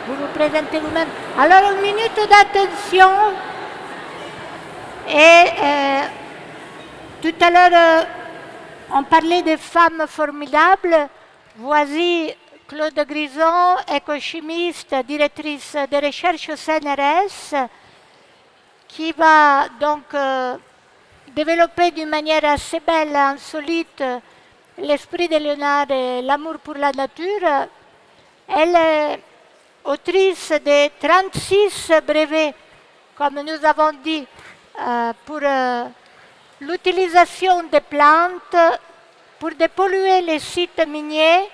vous vous présentez vous-même. Alors, une minute d'attention. Et tout à l'heure, on parlait des femmes formidables. Voici Claude Grison, écochimiste, directrice de recherche au CNRS, qui va donc développer d'une manière assez belle, insolite, l'esprit de Léonard et l'amour pour la nature. Elle est autrice de 36 brevets, comme nous avons dit, pour l'utilisation des plantes, pour dépolluer les sites miniers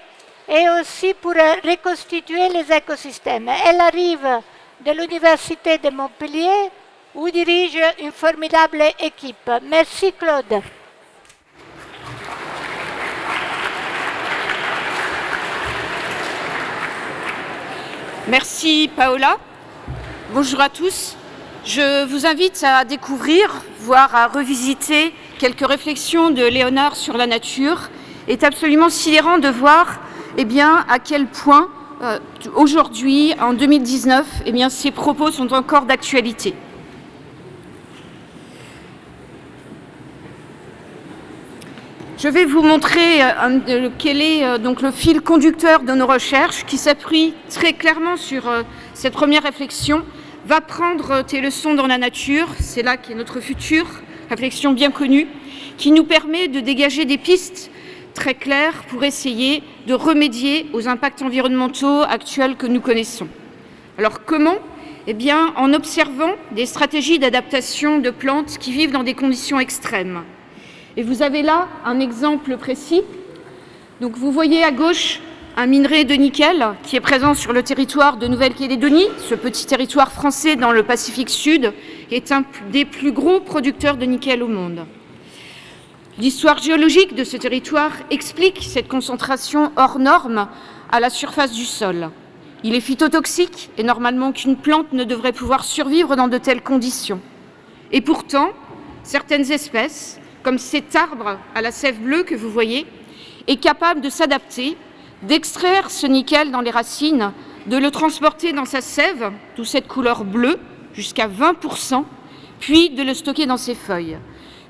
et aussi pour reconstituer les écosystèmes. Elle arrive de l'Université de Montpellier, où dirige une formidable équipe. Merci Claude. Merci Paola. Bonjour à tous. Je vous invite à découvrir, voire à revisiter quelques réflexions de Léonard sur la nature. Il est absolument sidérant de voir à quel point aujourd'hui, en 2019, ces propos sont encore d'actualité. Je vais vous montrer quel est donc le fil conducteur de nos recherches qui s'appuie très clairement sur cette première réflexion. Va prendre tes leçons dans la nature, c'est là qu'est notre futur, réflexion bien connue, qui nous permet de dégager des pistes très claires pour essayer de remédier aux impacts environnementaux actuels que nous connaissons. Alors comment ? En observant des stratégies d'adaptation de plantes qui vivent dans des conditions extrêmes. Et vous avez là un exemple précis. Donc vous voyez à gauche un minerai de nickel qui est présent sur le territoire de Nouvelle-Calédonie, ce petit territoire français dans le Pacifique Sud, est un des plus gros producteurs de nickel au monde. L'histoire géologique de ce territoire explique cette concentration hors norme à la surface du sol. Il est phytotoxique et normalement qu'une plante ne devrait pouvoir survivre dans de telles conditions. Et pourtant, certaines espèces, comme cet arbre à la sève bleue que vous voyez, est capable de s'adapter, d'extraire ce nickel dans les racines, de le transporter dans sa sève, d'où cette couleur bleue, jusqu'à 20%, puis de le stocker dans ses feuilles.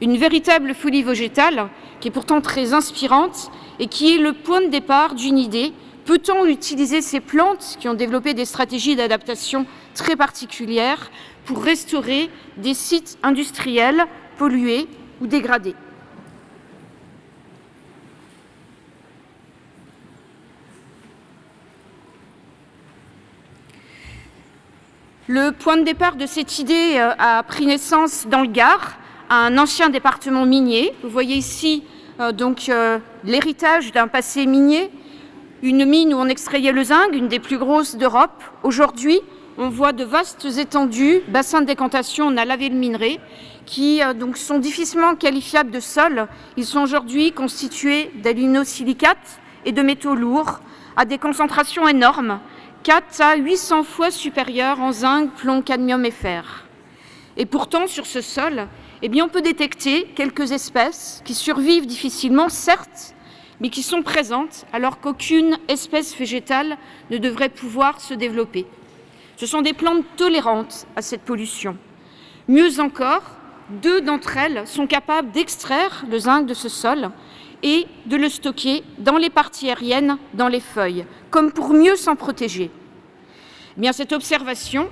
Une véritable folie végétale qui est pourtant très inspirante et qui est le point de départ d'une idée. Peut-on utiliser ces plantes qui ont développé des stratégies d'adaptation très particulières pour restaurer des sites industriels pollués ou dégradés ? Le point de départ de cette idée a pris naissance dans le Gard, à un ancien département minier. Vous voyez ici l'héritage d'un passé minier, une mine où on extrayait le zinc, une des plus grosses d'Europe. Aujourd'hui, on voit de vastes étendues, bassins de décantation, on a lavé le minerai, qui sont difficilement qualifiables de sol. Ils sont aujourd'hui constitués d'aluminosilicates et de métaux lourds à des concentrations énormes, 4 à 800 fois supérieures en zinc, plomb, cadmium et fer. Et pourtant, sur ce sol, on peut détecter quelques espèces qui survivent difficilement, certes, mais qui sont présentes alors qu'aucune espèce végétale ne devrait pouvoir se développer. Ce sont des plantes tolérantes à cette pollution. Mieux encore, 2 d'entre elles sont capables d'extraire le zinc de ce sol et de le stocker dans les parties aériennes, dans les feuilles, comme pour mieux s'en protéger. Cette observation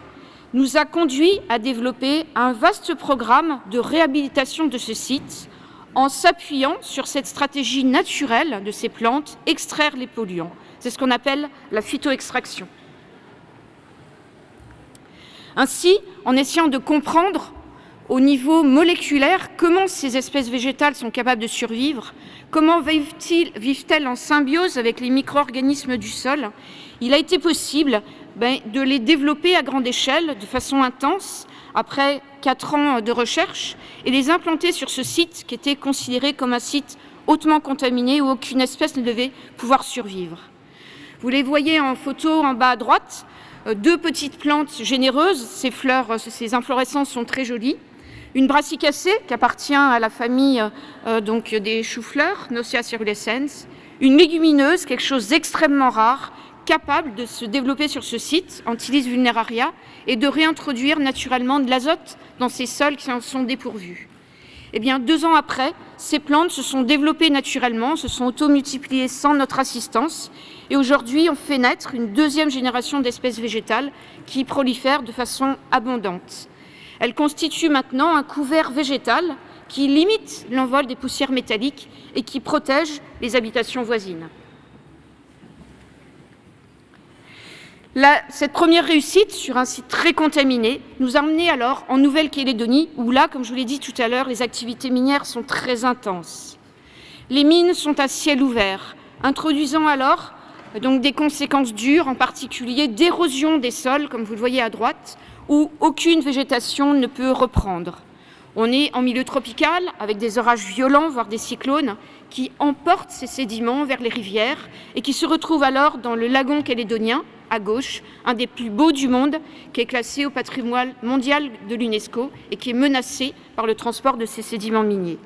nous a conduit à développer un vaste programme de réhabilitation de ce site en s'appuyant sur cette stratégie naturelle de ces plantes, extraire les polluants. C'est ce qu'on appelle la phytoextraction. Ainsi, en essayant de comprendre au niveau moléculaire comment ces espèces végétales sont capables de survivre, comment vivent-elles en symbiose avec les micro-organismes du sol, il a été possible de les développer à grande échelle, de façon intense, après 4 ans de recherche, et les implanter sur ce site qui était considéré comme un site hautement contaminé où aucune espèce ne devait pouvoir survivre. Vous les voyez en photo en bas à droite, 2 petites plantes généreuses, ces fleurs, ces inflorescences sont très jolies. Une brassicacée qui appartient à la famille des choux-fleurs, Noscia cerulescens. Une légumineuse, quelque chose d'extrêmement rare, capables de se développer sur ce site, Antilis vulneraria, et de réintroduire naturellement de l'azote dans ces sols qui en sont dépourvus. Eh bien, 2 ans après, ces plantes se sont développées naturellement, se sont auto-multipliées sans notre assistance, et aujourd'hui, on fait naître une 2e génération d'espèces végétales qui prolifèrent de façon abondante. Elles constituent maintenant un couvert végétal qui limite l'envol des poussières métalliques et qui protège les habitations voisines. Cette première réussite sur un site très contaminé nous a emmenés alors en Nouvelle-Calédonie, où là, comme je vous l'ai dit tout à l'heure, les activités minières sont très intenses. Les mines sont à ciel ouvert, introduisant alors donc des conséquences dures, en particulier d'érosion des sols, comme vous le voyez à droite, où aucune végétation ne peut reprendre. On est en milieu tropical, avec des orages violents, voire des cyclones, qui emportent ces sédiments vers les rivières et qui se retrouvent alors dans le lagon calédonien, à gauche, un des plus beaux du monde, qui est classé au patrimoine mondial de l'UNESCO et qui est menacé par le transport de ces sédiments miniers.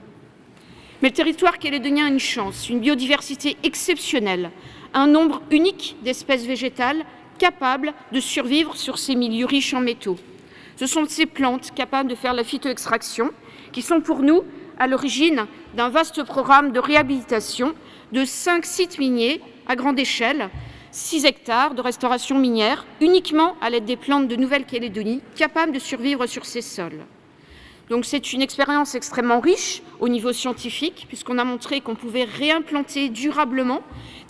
Mais le territoire calédonien a une chance, une biodiversité exceptionnelle, un nombre unique d'espèces végétales capables de survivre sur ces milieux riches en métaux. Ce sont ces plantes capables de faire la phytoextraction qui sont pour nous à l'origine d'un vaste programme de réhabilitation de 5 sites miniers à grande échelle, 6 hectares de restauration minière, uniquement à l'aide des plantes de Nouvelle-Calédonie, capables de survivre sur ces sols. Donc c'est une expérience extrêmement riche au niveau scientifique, puisqu'on a montré qu'on pouvait réimplanter durablement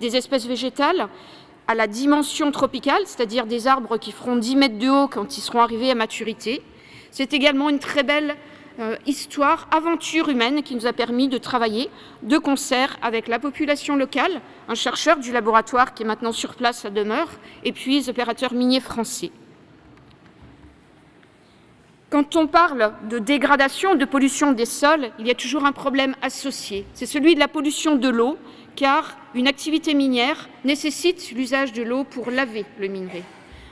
des espèces végétales à la dimension tropicale, c'est-à-dire des arbres qui feront 10 mètres de haut quand ils seront arrivés à maturité. C'est également une très belle histoire, aventure humaine qui nous a permis de travailler de concert avec la population locale, un chercheur du laboratoire qui est maintenant sur place à demeure, et puis les opérateurs miniers français. Quand on parle de dégradation, de pollution des sols, il y a toujours un problème associé. C'est celui de la pollution de l'eau, car une activité minière nécessite l'usage de l'eau pour laver le minerai.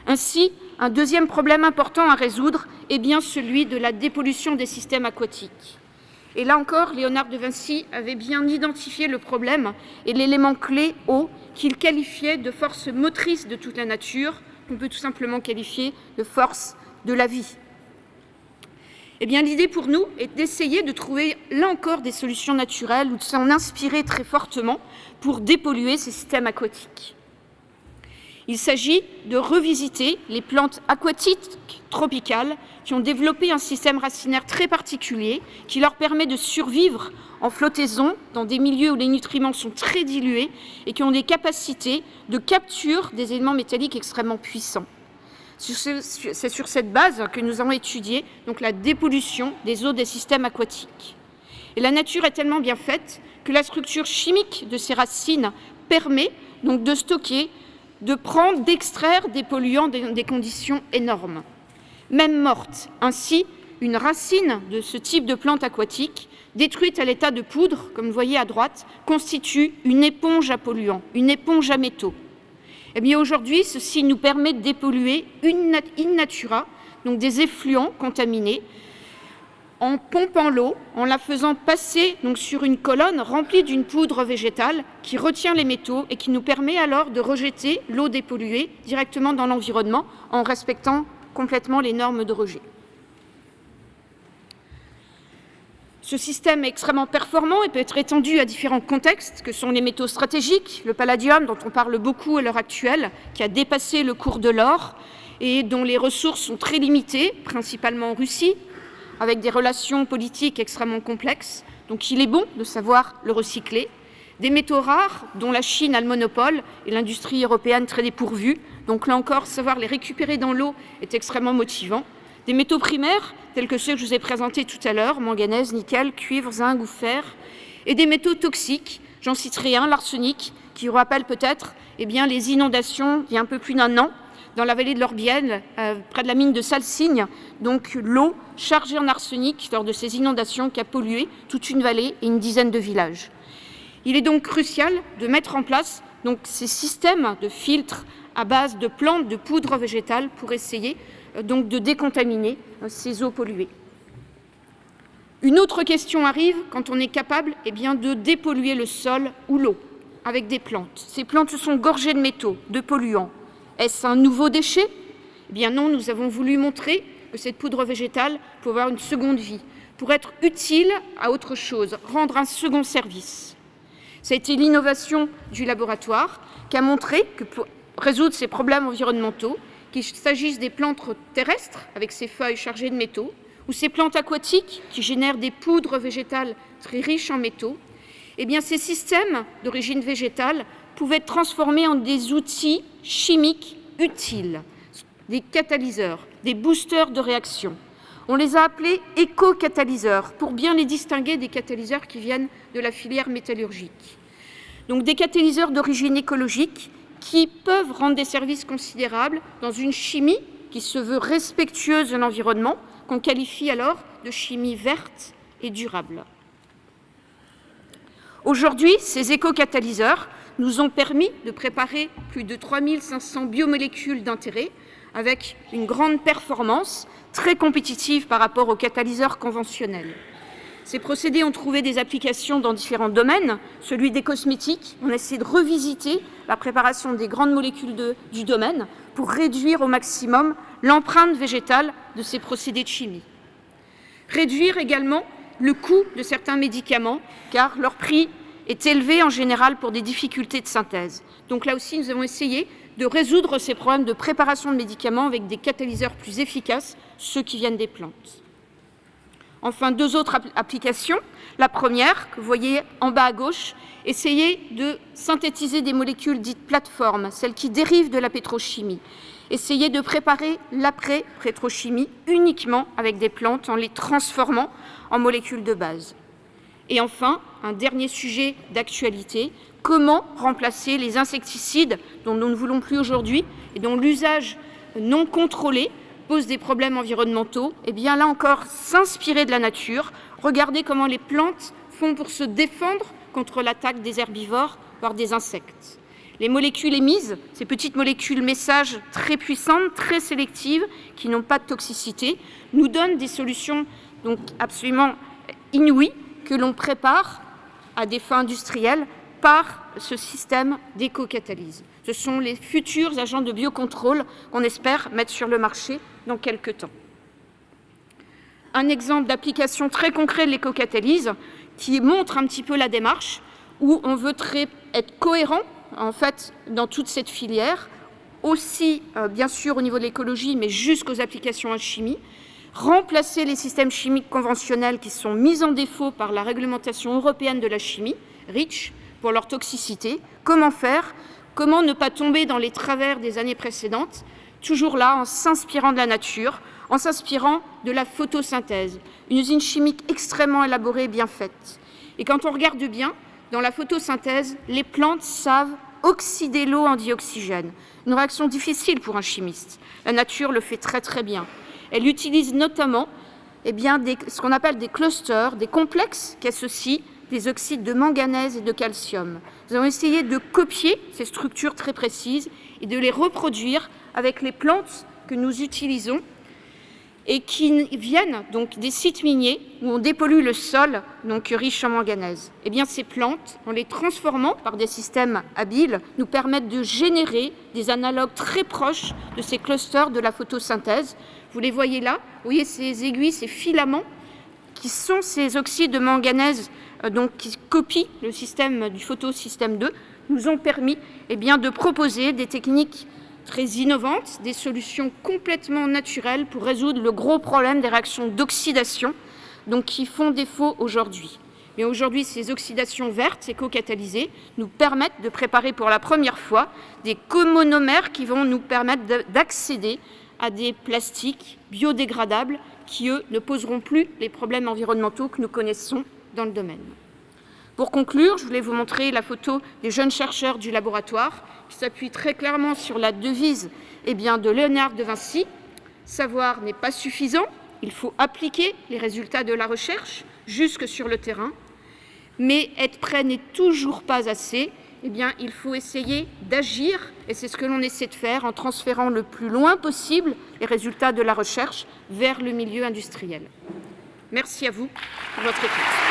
Ainsi, un deuxième problème important à résoudre est bien celui de la dépollution des systèmes aquatiques. Et là encore, Léonard de Vinci avait bien identifié le problème et l'élément clé eau qu'il qualifiait de force motrice de toute la nature, qu'on peut tout simplement qualifier de force de la vie. Eh bien, l'idée pour nous est d'essayer de trouver, là encore, des solutions naturelles ou de s'en inspirer très fortement pour dépolluer ces systèmes aquatiques. Il s'agit de revisiter les plantes aquatiques tropicales qui ont développé un système racinaire très particulier qui leur permet de survivre en flottaison dans des milieux où les nutriments sont très dilués et qui ont des capacités de capture des éléments métalliques extrêmement puissants. C'est sur cette base que nous avons étudié donc, la dépollution des eaux des systèmes aquatiques. Et la nature est tellement bien faite que la structure chimique de ces racines permet donc de stocker, de prendre, d'extraire des polluants dans des conditions énormes, même mortes. Ainsi, une racine de ce type de plante aquatique, détruite à l'état de poudre, comme vous voyez à droite, constitue une éponge à polluants, une éponge à métaux. Eh bien aujourd'hui, ceci nous permet de dépolluer in natura, donc des effluents contaminés, en pompant l'eau, en la faisant passer donc, sur une colonne remplie d'une poudre végétale qui retient les métaux et qui nous permet alors de rejeter l'eau dépolluée directement dans l'environnement en respectant complètement les normes de rejet. Ce système est extrêmement performant et peut être étendu à différents contextes, que sont les métaux stratégiques, le palladium, dont on parle beaucoup à l'heure actuelle, qui a dépassé le cours de l'or et dont les ressources sont très limitées, principalement en Russie, avec des relations politiques extrêmement complexes. Donc il est bon de savoir le recycler. Des métaux rares, dont la Chine a le monopole et l'industrie européenne très dépourvue. Donc là encore, savoir les récupérer dans l'eau est extrêmement motivant. Des métaux primaires, tels que ceux que je vous ai présentés tout à l'heure, manganèse, nickel, cuivre, zinc ou fer, et des métaux toxiques, j'en citerai un, l'arsenic, qui vous rappelle peut-être les inondations il y a un peu plus d'1 an, dans la vallée de l'Orbiel, près de la mine de Salsigne, donc l'eau chargée en arsenic lors de ces inondations qui a pollué toute une vallée et une dizaine de villages. Il est donc crucial de mettre en place donc, ces systèmes de filtres à base de plantes, de poudre végétale pour essayer donc de décontaminer ces eaux polluées. Une autre question arrive quand on est capable de dépolluer le sol ou l'eau. avec des plantes. Ces plantes sont gorgées de métaux, de polluants. Est-ce un nouveau déchet? Eh bien non, nous avons voulu montrer que cette poudre végétale peut avoir une seconde vie, pour être utile à autre chose, rendre un second service. Ça a été l'innovation du laboratoire qui a montré que pour résoudre ces problèmes environnementaux, qu'il s'agisse des plantes terrestres avec ces feuilles chargées de métaux, ou ces plantes aquatiques qui génèrent des poudres végétales très riches en métaux, eh bien ces systèmes d'origine végétale pouvaient être transformés en des outils chimiques utiles, des catalyseurs, des boosters de réaction. On les a appelés éco-catalyseurs pour bien les distinguer des catalyseurs qui viennent de la filière métallurgique. Donc des catalyseurs d'origine écologique qui peuvent rendre des services considérables dans une chimie qui se veut respectueuse de l'environnement, qu'on qualifie alors de chimie verte et durable. Aujourd'hui, ces éco-catalyseurs nous ont permis de préparer plus de 3500 biomolécules d'intérêt avec une grande performance très compétitive par rapport aux catalyseurs conventionnels. Ces procédés ont trouvé des applications dans différents domaines. Celui des cosmétiques, on a essayé de revisiter la préparation des grandes molécules du domaine pour réduire au maximum l'empreinte végétale de ces procédés de chimie. Réduire également le coût de certains médicaments, car leur prix est élevé en général pour des difficultés de synthèse. Donc là aussi, nous avons essayé de résoudre ces problèmes de préparation de médicaments avec des catalyseurs plus efficaces, ceux qui viennent des plantes. Enfin, deux autres applications. La première, que vous voyez en bas à gauche, essayer de synthétiser des molécules dites plateformes, celles qui dérivent de la pétrochimie. Essayer de préparer l'après-pétrochimie uniquement avec des plantes en les transformant en molécules de base. Et enfin, un dernier sujet d'actualité, comment remplacer les insecticides dont nous ne voulons plus aujourd'hui et dont l'usage non contrôlé pose des problèmes environnementaux. Et bien là encore, s'inspirer de la nature, regarder comment les plantes font pour se défendre contre l'attaque des herbivores, voire des insectes. Les molécules émises, ces petites molécules messages très puissantes, très sélectives, qui n'ont pas de toxicité, nous donnent des solutions donc absolument inouïes que l'on prépare à des fins industrielles par ce système d'éco-catalyse. Ce sont les futurs agents de biocontrôle qu'on espère mettre sur le marché dans quelques temps. Un exemple d'application très concret de l'éco-catalyse qui montre un petit peu la démarche où on veut être cohérent en fait dans toute cette filière, aussi bien sûr au niveau de l'écologie, mais jusqu'aux applications en chimie, remplacer les systèmes chimiques conventionnels qui sont mis en défaut par la réglementation européenne de la chimie, REACH, pour leur toxicité. Comment faire? Comment ne pas tomber dans les travers des années précédentes? Toujours là, en s'inspirant de la nature, en s'inspirant de la photosynthèse, une usine chimique extrêmement élaborée et bien faite. Et quand on regarde bien, dans la photosynthèse, les plantes savent oxyder l'eau en dioxygène. Une réaction difficile pour un chimiste. La nature le fait très très bien. Elle utilise notamment ce qu'on appelle des clusters, des complexes qui associent des oxydes de manganèse et de calcium. Nous avons essayé de copier ces structures très précises et de les reproduire avec les plantes que nous utilisons et qui viennent donc des sites miniers où on dépollue le sol, donc riche en manganèse. Eh bien, ces plantes, en les transformant par des systèmes habiles, nous permettent de générer des analogues très proches de ces clusters de la photosynthèse. Vous les voyez là, vous voyez ces aiguilles, ces filaments, qui sont ces oxydes de manganèse donc, qui copient le système du photosystème 2, nous ont permis de proposer des techniques très innovantes, des solutions complètement naturelles pour résoudre le gros problème des réactions d'oxydation qui font défaut aujourd'hui. Mais aujourd'hui, ces oxydations vertes, éco-catalysées, nous permettent de préparer pour la première fois des comonomères qui vont nous permettre d'accéder à des plastiques biodégradables qui, eux, ne poseront plus les problèmes environnementaux que nous connaissons dans le domaine. Pour conclure, je voulais vous montrer la photo des jeunes chercheurs du laboratoire qui s'appuient très clairement sur la devise de Léonard de Vinci. Savoir n'est pas suffisant, il faut appliquer les résultats de la recherche jusque sur le terrain, mais être prêt n'est toujours pas assez. Il faut essayer d'agir, et c'est ce que l'on essaie de faire en transférant le plus loin possible les résultats de la recherche vers le milieu industriel. Merci à vous pour votre écoute.